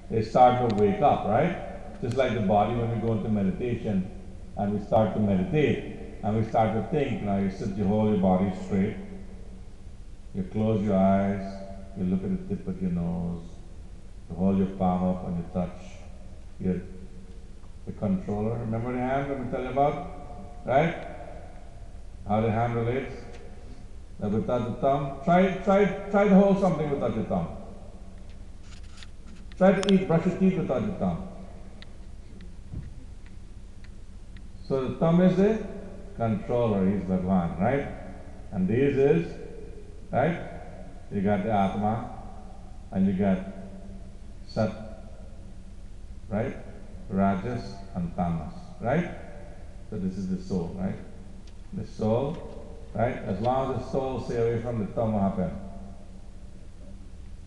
they start to wake up, right? Just like the body when we go into meditation and we start to meditate and we start to think. Now you sit, you hold your body straight, you close your eyes, you look at the tip of your nose, you hold your palm up and you touch the controller. Remember the hand let me tell you about? Right? How the hand relates? That without the thumb. Try to hold something without your thumb. Try to eat, brush your teeth without your thumb. So the thumb is the controller, he's Bhagwan, right? And this is, right? You got the Atma and you got Sat, right? Rajas and Tamas, right? So this is the soul, right? The soul, right? As long as the soul stay away from the thumb, what happens?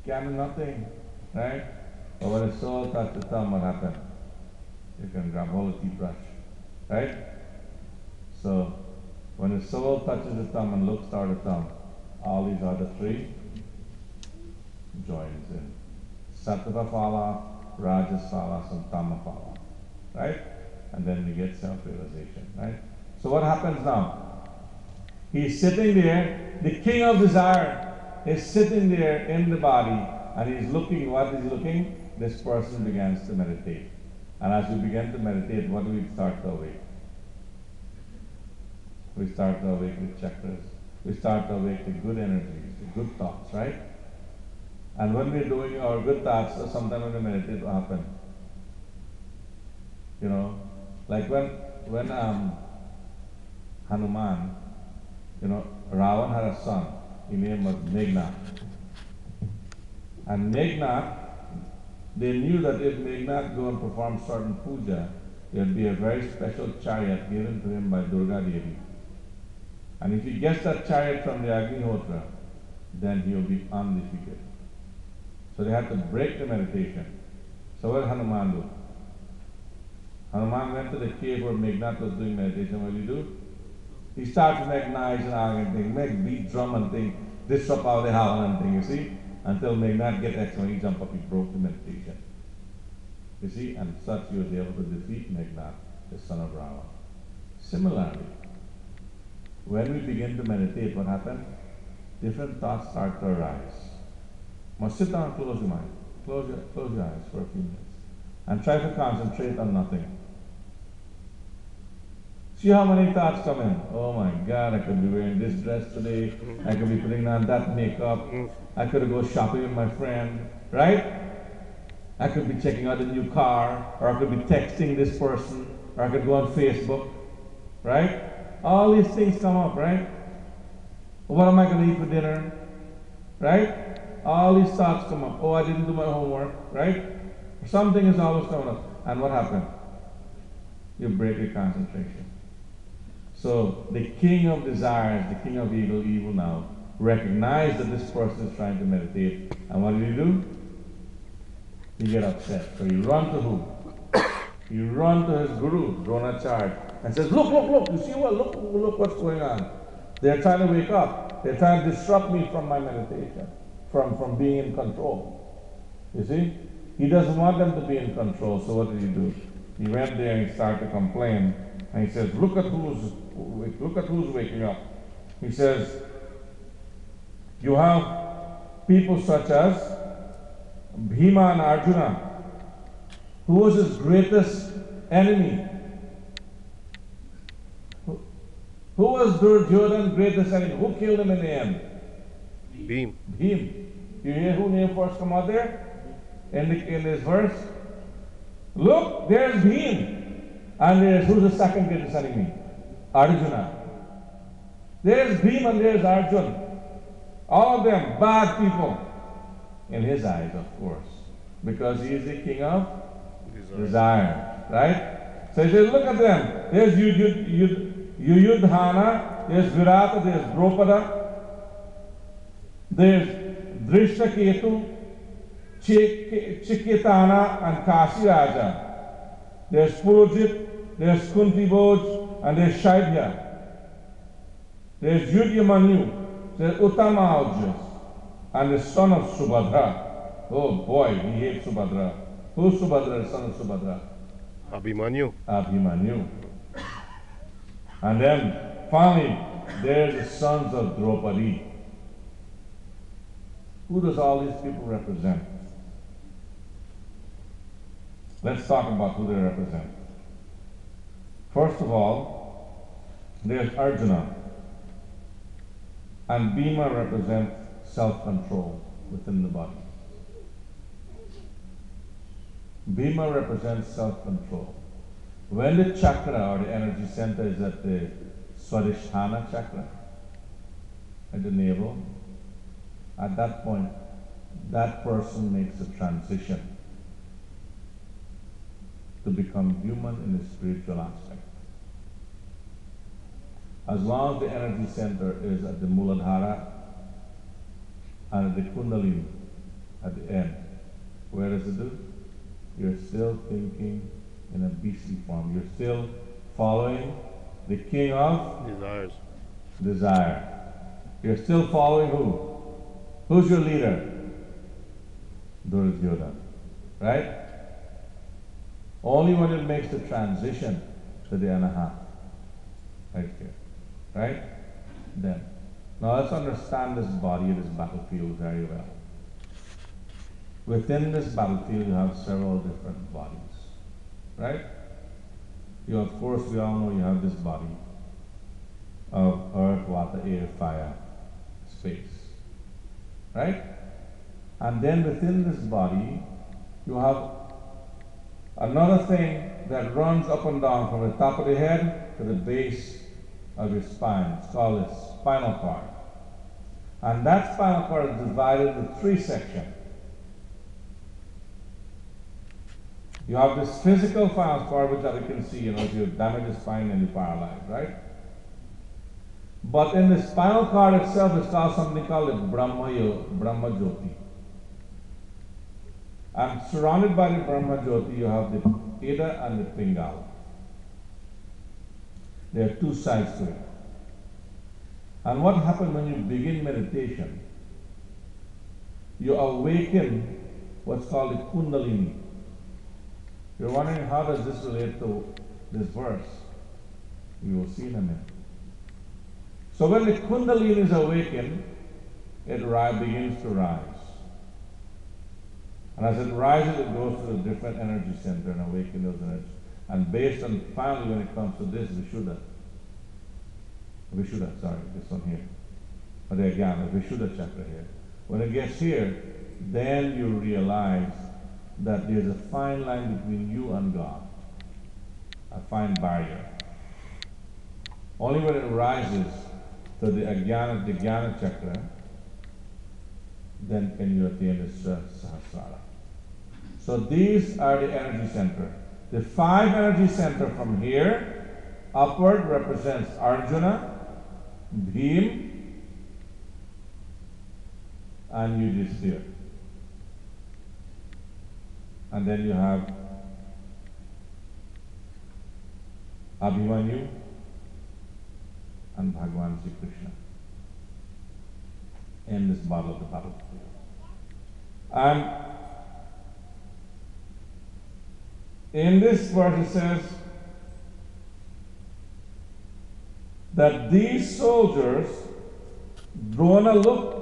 Can do nothing, right? But when the soul touches the thumb, what happens? You can grab hold of the toothbrush, right? So when the soul touches the thumb and looks toward the thumb, all these other three joins in. Sattva phala, Rajas phala, and Tama phala, right? And then we get self-realization, right? So what happens now? He's sitting there, the king of desire is sitting there in the body, and he's looking, what is he looking? This person begins to meditate. And as we begin to meditate, what do we start to awake? We start to awake the chakras. We start to awake the good energies, the good thoughts, right? And when we're doing our good thoughts, sometimes when we meditate, what happens? You know, like when Hanuman, you know, Ravan had a son, his name was Meghnad. And Meghnad, they knew that if Meghnad go and perform certain puja, there would be a very special chariot given to him by Durga Devi. And if he gets that chariot from the Agnihotra, then he will be undefeated. So they had to break the meditation. So what did Hanuman do? Hanuman went to the cave where Meghnad was doing meditation. What did he do? He started to make knives and arm and thing, make beat drum and thing, disrupt all the howl and thing, you see? Until Meghnad get excellent, he jumped up, he broke the meditation. You see? And such he was able to defeat Meghnad, the son of Rava. Similarly, when we begin to meditate, what happens? Different thoughts start to arise. Now sit down and close your mind. Close your eyes for a few minutes. And try to concentrate on nothing. See how many thoughts come in. Oh my God, I could be wearing this dress today. I could be putting on that makeup. I could go shopping with my friend, right? I could be checking out a new car, or I could be texting this person, or I could go on Facebook, right? All these things come up, right? What am I going to eat for dinner, right? All these thoughts come up. Oh, I didn't do my homework, right? Something is always coming up. And what happened? You break your concentration. So the king of desires, the king of evil now, recognized that this person is trying to meditate. And what did he do? He get upset. So he run to who? He run to his guru, Dronacharya, and says, look, you see what? Look what's going on. They're trying to wake up. They're trying to disrupt me from my meditation, from being in control. You see? He doesn't want them to be in control, so what did he do? He went there and he started to complain, and he says, look at who's waking up. He says, you have people such as Bhima and Arjuna. Who was his greatest enemy? Who was Duryodhana's greatest enemy? Who killed him in the end? Beam. Him. You hear who name first come out there? In this verse? Look, there's Bhim. And who's the second greatest enemy? Arjuna. There's Bhim and there's Arjuna. All of them bad people. In his eyes, of course. Because he is the king of desire. Right? So he says, look at them. There's Yuyudhana, there's Virata, there's Dropada, there's Drishtaketu, Chikitana, and Kasi Raja. There's Purujit, there's Kunti Bhoj, and there's Shaibhya. There's Yudyamanyu, there's Uttamauja, and the son of Subhadra. Oh boy, he hates Subhadra. Who's Subhadra, the son of Subhadra? Abhimanyu. Abhimanyu. And then finally, there's the sons of Draupadi. Who does all these people represent? Let's talk about who they represent. First of all, there's Arjuna. And Bhima represents self-control within the body. Bhima represents self-control. When the chakra or the energy center is at the Swadhisthana chakra, at the navel, at that point, that person makes a transition to become human in the spiritual aspect. As long as the energy center is at the Muladhara and at the Kundalini at the end, where does it do? You're still thinking in a beastly form. You're still following the king of Desires. desire. You're still following who? Who's your leader? Duryodhana. Right? Only when it makes the transition to the Anahat. Right here. Right? Then. Now let's understand this body, this battlefield very well. Within this battlefield you have several different bodies. Right? You, of course, we all know you have this body of earth, water, air, fire, space. Right? And then within this body, you have another thing that runs up and down from the top of the head to the base of your spine. It's called the spinal cord. And that spinal cord is divided into three sections. You have this physical spinal cord, which that we can see, if you damage the spine and you're paralyzed, right? But in the spinal cord itself, it's called something called the Brahma Jyoti. And surrounded by the Brahma Jyoti, you have the Ida and the Pingala. There are two sides to it. And what happens when you begin meditation? You awaken what's called the Kundalini. You're wondering, how does this relate to this verse? We will see in a minute. So when the Kundalini is awakened, it begins to rise. And as it rises, it goes to a different energy center and awakens those energies. And based on, finally, when it comes to this, Vishuddha, this one here, or the Agyan, the Vishuddha chakra here. When it gets here, then you realize that there's a fine line between you and God, a fine barrier. Only when it rises to the Jnana chakra, then can you attain the Sahasrara. So these are the energy center. The 5 energy center from here upward represents Arjuna, Bhim, and Yudhishthira. And then you have Abhimanyu and Bhagavan Sri Krishna in this battle of the battlefield. And in this verse it says that these soldiers, Drona looked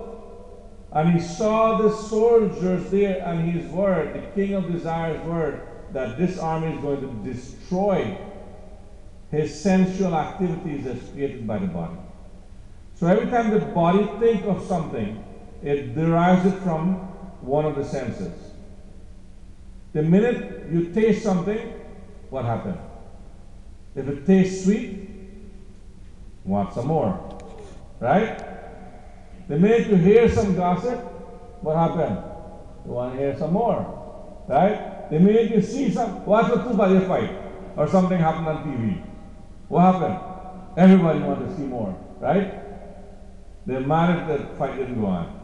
and he saw the soldiers there, and his word, the king of desire's word, that this army is going to destroy his sensual activities as created by the body. So every time the body thinks of something, it derives it from one of the senses. The minute you taste something, what happens? If it tastes sweet, want some more, right? The minute you hear some gossip, what happened? You want to hear some more, right? The minute you see watch a two-body fight or something happened on TV, what happened? Everybody wants to see more, right? The man if the fight didn't go on.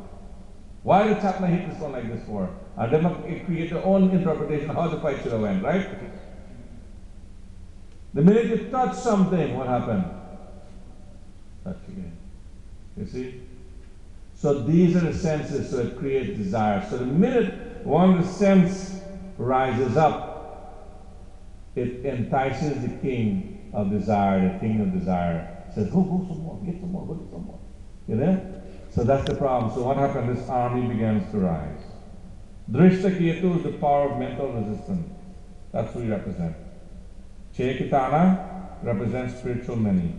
Why did Chapman hit this one like this for? And they create their own interpretation of how the fight should have went, right? The minute you touch something, what happened? Touch again. You see? So these are the senses, so it creates desire. So the minute one of the sense rises up, it entices the king of desire, the king of desire. Says, go some more, get some more, go get some more. You know? So that's the problem. So what happened? This army begins to rise. Drishtaketu is the power of mental resistance. That's who we represent. Chaitanya represents spiritual many.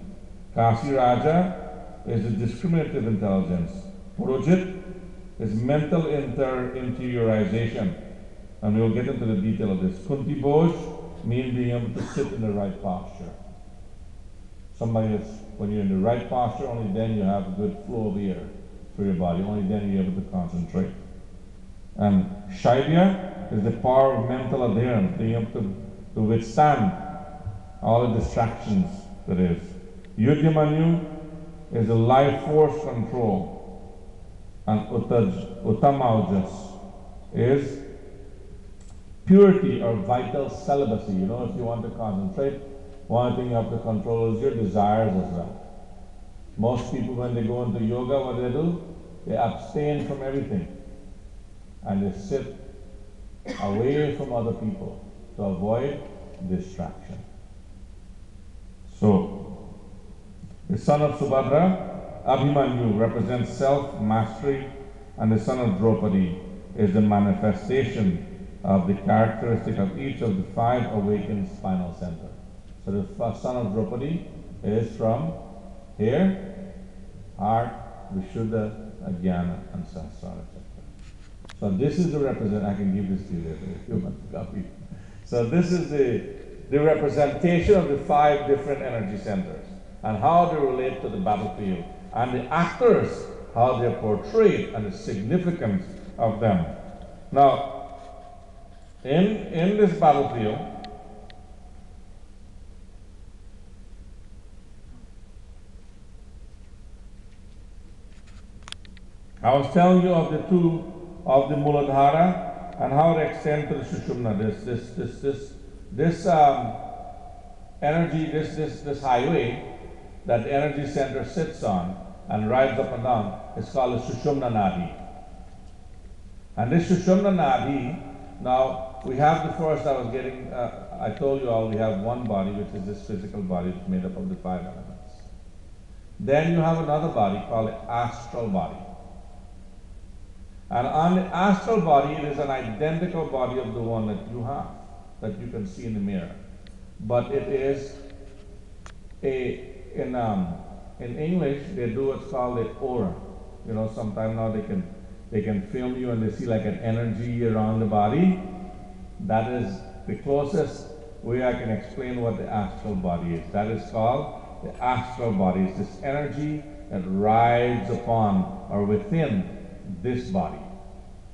Kasi Raja is the discriminative intelligence. Purojit is mental interiorization. And we'll get into the detail of this. Kunti Boj means being able to sit in the right posture. Somebody that's, when you're in the right posture, only then you have a good flow of air through your body. Only then you're able to concentrate. And Shaivya is the power of mental adherence, being able to withstand all the distractions that is. Yudhyamanyu is the life force control. And Uttamaujas is purity or vital celibacy. You know, if you want to concentrate, one thing you have to control is your desires as well. Most people, when they go into yoga, what do? They abstain from everything. And they sit away from other people to avoid distraction. So, the son of Subhadra, Abhimanyu, represents self-mastery, and the son of Draupadi is the manifestation of the characteristic of each of the 5 awakened spinal centers. So the son of Draupadi is from here, heart, Vishuddha, Ajnana, and Sahasrara Chakra. So this is the represent. I can give this to you later if you want to copy. So this is the representation of the 5 different energy centers and how they relate to the battlefield, and the actors, how they're portrayed, and the significance of them. Now, in this battlefield, I was telling you of the 2 of the Muladhara and how they extend to the Sushumna. This energy, this highway that the energy center sits on and rides up and down is called the Sushumna Nadi. And this Sushumna Nadi, now we have the first, I told you all, we have one body, which is this physical body, it's made up of the 5 elements. Then you have another body called the astral body. And on the astral body, it is an identical body of the one that you have, that you can see in the mirror. But it is in English, they do what's called an aura. You know, sometimes now they can film you and they see like an energy around the body. That is the closest way I can explain what the astral body is. That is called the astral body. It's this energy that rides upon or within this body.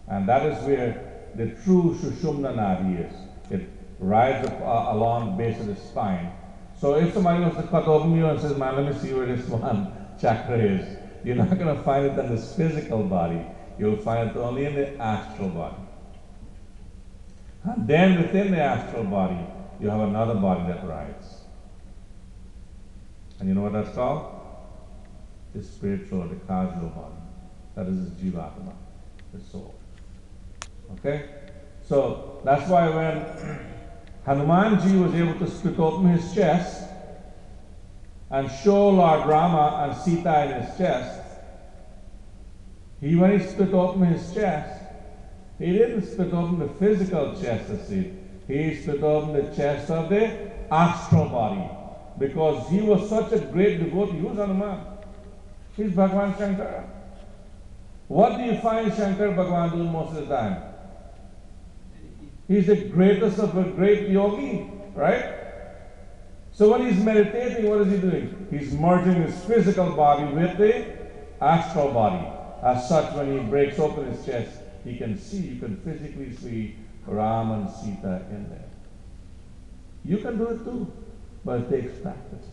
And that is where the true Sushumna Nadi is. It rides up, along the base of the spine. So if somebody wants to cut open you and says, man, let me see where this one chakra is, you're not going to find it in this physical body. You'll find it only in the astral body. And then within the astral body, you have another body that rides. And you know what that's called? The spiritual, the causal body. That is the Jivatma, the soul. Okay? So that's why when Hanumanji was able to split open his chest and show Lord Rama and Sita in his chest, when he split open his chest, he didn't split open the physical chest of Sita. He split open the chest of the astral body, because he was such a great devotee. Who's Hanuman? He's Bhagavan Shankara. What do you find Shankar Bhagavan doing most of the time? He's the greatest of a great yogi, right? So when he's meditating, what is he doing? He's merging his physical body with the astral body. As such, when he breaks open his chest, you can physically see Ram and Sita in there. You can do it too, but it takes practice.